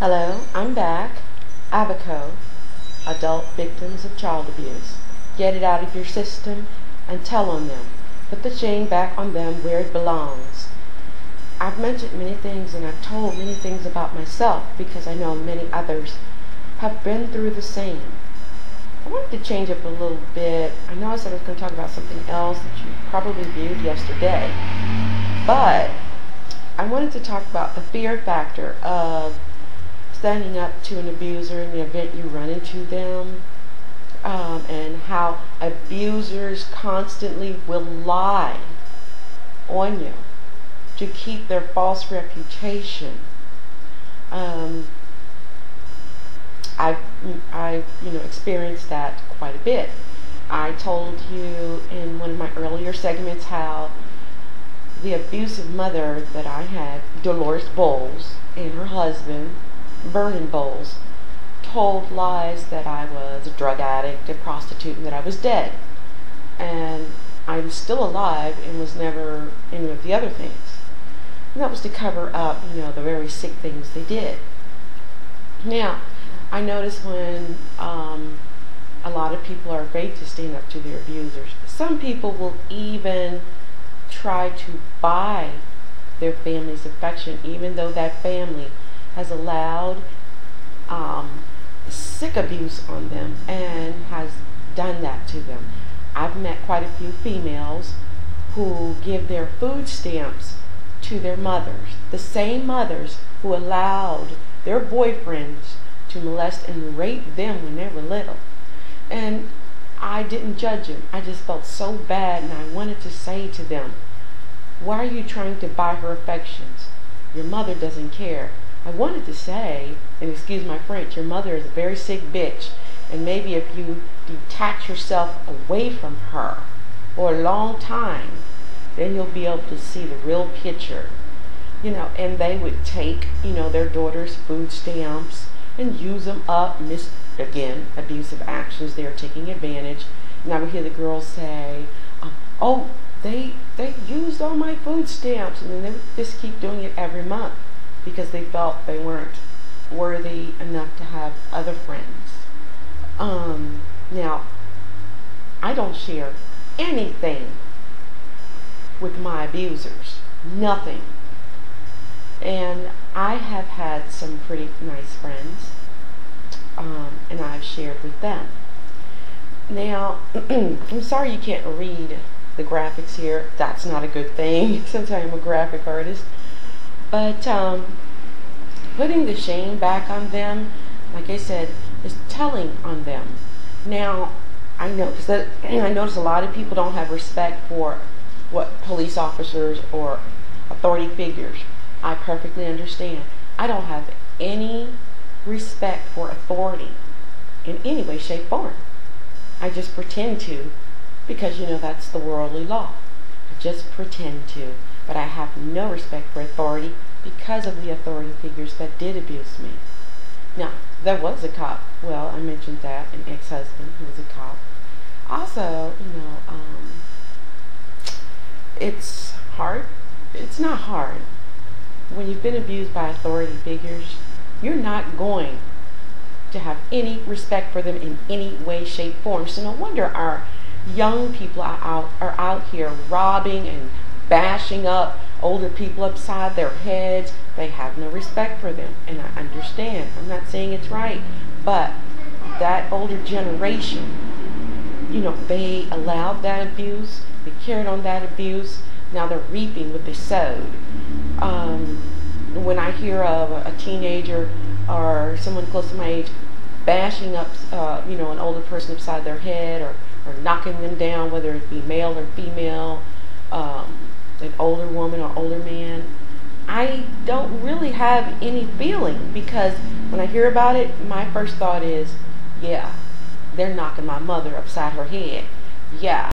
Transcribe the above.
Hello, I'm back. AVOCA, Adult Victims of Child Abuse. Get it out of your system and tell on them. Put the shame back on them where it belongs. I've mentioned many things and I've told many things about myself because I know many others have been through the same. I wanted to change up a little bit. I know I said I was going to talk about something else that you probably viewed yesterday, but I wanted to talk about the fear factor of standing up to an abuser in the event you run into them, and how abusers constantly will lie on you to keep their false reputation. I've experienced that quite a bit. I told you in one of my earlier segments how the abusive mother that I had, Dolores Bowles, and her husband, Vernon Bowles, told lies that I was a drug addict, a prostitute, and that I was dead. And I was still alive and was never any of the other things. And that was to cover up, the very sick things they did. Now, I notice when a lot of people are afraid to stand up to their abusers. Some people will even try to buy their family's affection, even though that family has allowed sick abuse on them and has done that to them. I've met quite a few females who give their food stamps to their mothers, the same mothers who allowed their boyfriends to molest and rape them when they were little. And I didn't judge them. I just felt so bad, and I wanted to say to them, why are you trying to buy her affections? Your mother doesn't care. I wanted to say, and excuse my French, your mother is a very sick bitch, and maybe if you detach yourself away from her for a long time, then you'll be able to see the real picture. And they would take, their daughter's food stamps and use them up, again, abusive actions. They are taking advantage. And I would hear the girls say, oh, they used all my food stamps, and then they would just keep doing it every month because they felt they weren't worthy enough to have other friends. Now, I don't share anything with my abusers, nothing. And I have had some pretty nice friends, and I've shared with them. Now, I'm sorry you can't read the graphics here. That's not a good thing since I am a graphic artist. But putting the shame back on them, like I said, is telling on them. Now, I notice a lot of people don't have respect for what police officers or authority figures. I perfectly understand. I don't have any respect for authority in any way, shape, form. I just pretend to, because that's the worldly law. I just pretend to, but I have no respect for authority because of the authority figures that did abuse me. Now, there was a cop. Well, I mentioned that, an ex-husband who was a cop. Also, it's hard. It's not hard. When you've been abused by authority figures, you're not going to have any respect for them in any way, shape, form. So no wonder our young people are out here robbing and bashing up older people upside their heads. They have no respect for them, and I understand. I'm not saying it's right, but that older generation, they allowed that abuse, they carried on that abuse. Now they're reaping what they sowed. When I hear of a teenager or someone close to my age bashing up, an older person upside their head, or knocking them down, whether it be male or female, an older woman or older man, I don't really have any feeling, because when I hear about it, my first thought is, yeah, they're knocking my mother upside her head. Yeah,